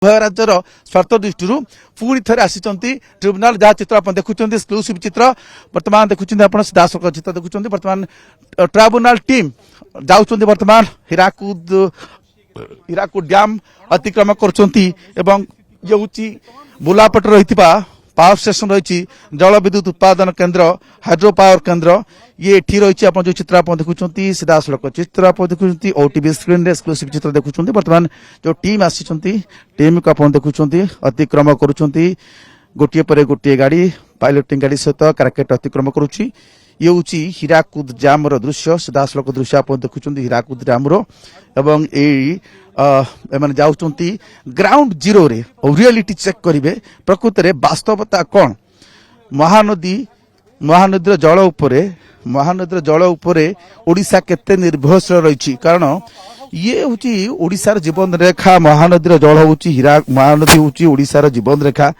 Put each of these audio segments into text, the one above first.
उभय राज्यर स्वार्थ दृष्टि पुणी थे आसी ट्रिब्यूनाल जहाँ चित्र आप देखुं एक्सक्लूसिव चित्र बर्तमान देखुं सीधासख चित्र देखुं बर्तमान ट्रिब्यूनाल टीम जाऊँ बर्तमान हीराकुद डैम अतिक्रम कर बुलापट रही पावर स्टेशन रही जल विद्युत उत्पादन केन्द्र हाइड्रो पावर केन्द्र ये एठी रही आप जो चित्र आप देखुं सीधासख चित्र आप देखुं ओटीवी स्क्रीन रे एक्सक्लूसिव चित्र देखुं बर्तमान जो टीम आसी टीम को आप देखुं अतिक्रम करुँच गोटे पर गोटे गाड़ी पायलटिंग गाड़ी सहित कारकेट अतिक्रम करुच्ची ये हूँ हीराकुद डैम दृश्य सीधासख दृश्य आप देखुं हीराकुद डैम एवं एम जाऊँच ग्राउंड जीरो रे रियलिटी चेक करेंगे प्रकृत में वास्तवता कौन महानदी जल उपरे ओडिशा केते निर्भरशील रही कारण ये हूँ ओडिशार जीवन रेखा महानदी जल हूँ महानदी हूँ ओडिशार जीवन रेखा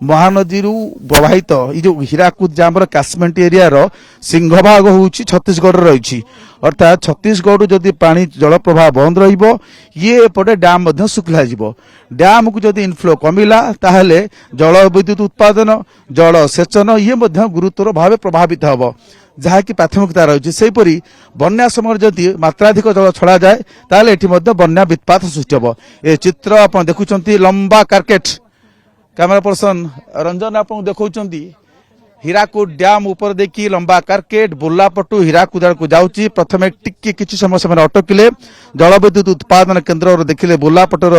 महानदी प्रवाहित ये जो हीराकुद डैम काश्मीर एरिया सिंहभाग हूँ छत्तीसगढ़ रही अर्थात छत्तीसगढ़ जदि पानी जल प्रवाह बंद ये एपटे डैम सुखला डैम को जदि इनफ्लो कमिला ताहले जल विद्युत उत्पादन जल सेचन ये गुरुतर भाव प्रभावित हम जहाँकि प्राथमिकता रही से बन्या समय जदि मात्राधिक जल छड़ा जाए ताहले एठी बन्या वित्पात सृष्टि हम ए चित्र आप देखुं लंबा कारकेट कैमरा पर्सन रंजन आप देखुं हीराकुद डैम ऊपर देखी लंबा कारकेट बुर्लापटू हीराकुद को जाऊँगी प्रथम टिके किसी समय से अटकिले जल विद्युत उत्पादन केन्द्र देखिले बुर्लापटर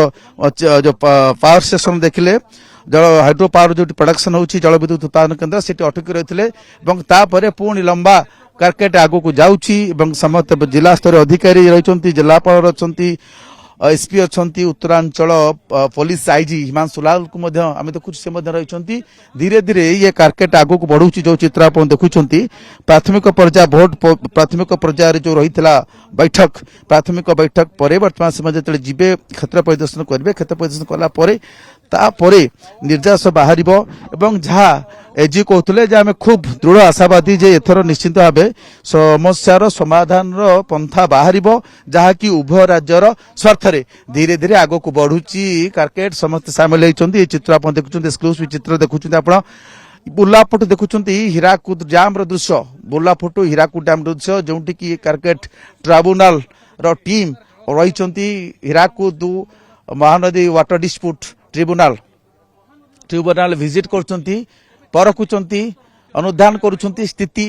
जो पावर स्टेशन देखिले जल हाइड्रो पावर जो प्रोडक्शन होची जल विद्युत उत्पादन केन्द्र से अटकी रही पुणी लंबा कारकेट आगो को जाऊँगी समस्त जिला स्तर अधिकारी रही जिलापाल रही एसपी अच्छा उत्तरांचल पुलिस आईजी हिमांशु लाल को आम देखु से रही धीरे धीरे ये कारकेट आगो को बढ़ू जो चित्र आप देखुं प्राथमिक पर्याय भोट प्राथमिक पर्याय जो रही बैठक प्राथमिक बैठक पर बर्तमान समय जो जीवे क्षेत्र परिदर्शन करेंगे क्षेत्र परिदर्शन कलापर निर्देश बाहर एवं जहाँ एजी कहते आम खूब दृढ़ आशावादी जे एथर निश्चित भाव समस्यार समाधान पंथा बाहर जहाँकि उभय राज्यर स्वार्थ धीरे धीरे आग को बढ़ुची कारकेट समस्त सामिल होती चित्र आप देखुं एक्सक्लूसिव चित्र देखुं आप बुर्लापटू देखुं हीराकुद डैम दृश्य बुर्लापटू हीराकुद डैम दृश्य जो कारकेट ट्रिब्यूनाल टीम रही Hirakud Mahanadi water dispute tribunal visit कर परखुंट अनुधान करुंट स्थिति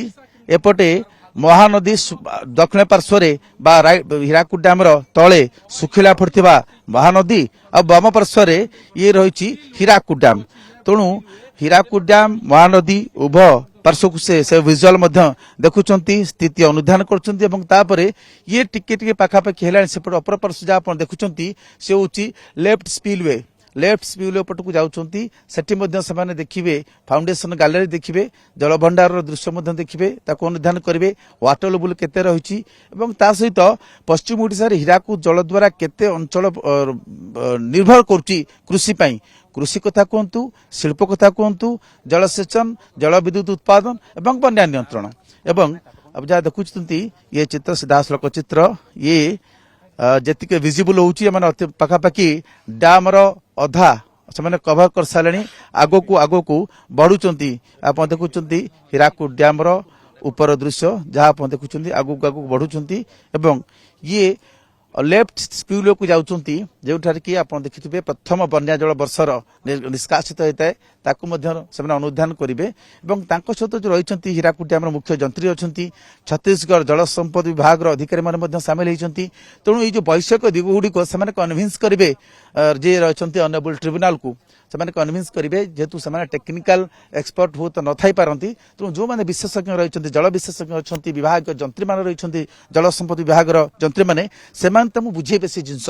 एपटे महानदी दक्षिण पार्श्व हीराकुद डैम तले सुखिला पड़ता महानदी और बाम पार्श्व ये रही हीराकुद डैम तेणु हीराकुद डैम महानदी उभय पार्श्व से विजुअल देखुं स्थिति अनुधान कर ये टिके पाखापाखि है सेपटे अपर पार्श्व जहाँ आप देखुं से हूँ लेफ्ट स्पिलवे पटक जाऊँगी से देखिए फाउंडेशन गैलरी देखिए जलभंडार दृश्य देखिए अनुधान करेंगे वाटर लेवल केते रही सहित पश्चिम ओडिशा हीराकुद जल द्वारा केते अंचल निर्भर करुच्ची कृषि कथा कहतु शिल्प कथा कहतु जलसेचन जल विद्युत उत्पादन एवं बन्या नियंत्रण एवं अब जहाँ देखुं ये चित्र सीधासख चित्र ये जी विजिबल होती पाखापाखि डैम अधा से कभर कर सारे आग को बढ़ुंट आप देखुं हीराकुद डैम ऊपर दृश्य जहाँ आप देखुं आग बढ़ुंट ये लेफ्ट स्पिलवे को जाऊँगी जो कि आप देखिए प्रथम बन्या जल वर्षर निष्कासित होता है से अनुधान करेंगे सहित जो रही हीराकुद डैम मुख्य जंत्री अच्छा छत्तीसगढ़ जल संपद विभाग अधिकारी सामिल होती तेणु ये वैषयिक दिग गुड़िक से कन्विन्स करेंगे जे रही ऑनरेबल ट्रिब्यूनाल को से कन्विन्स करेंगे जेहेतु से टेक्निकल एक्सपर्ट हो तो न थी पारती तेणु जो मैंने विशेषज्ञ रही जल विशेषज्ञ अच्छा विभाग जंत्री मान रही जल संपद विभाग जंत्री मैंने बुझेबे से जिनस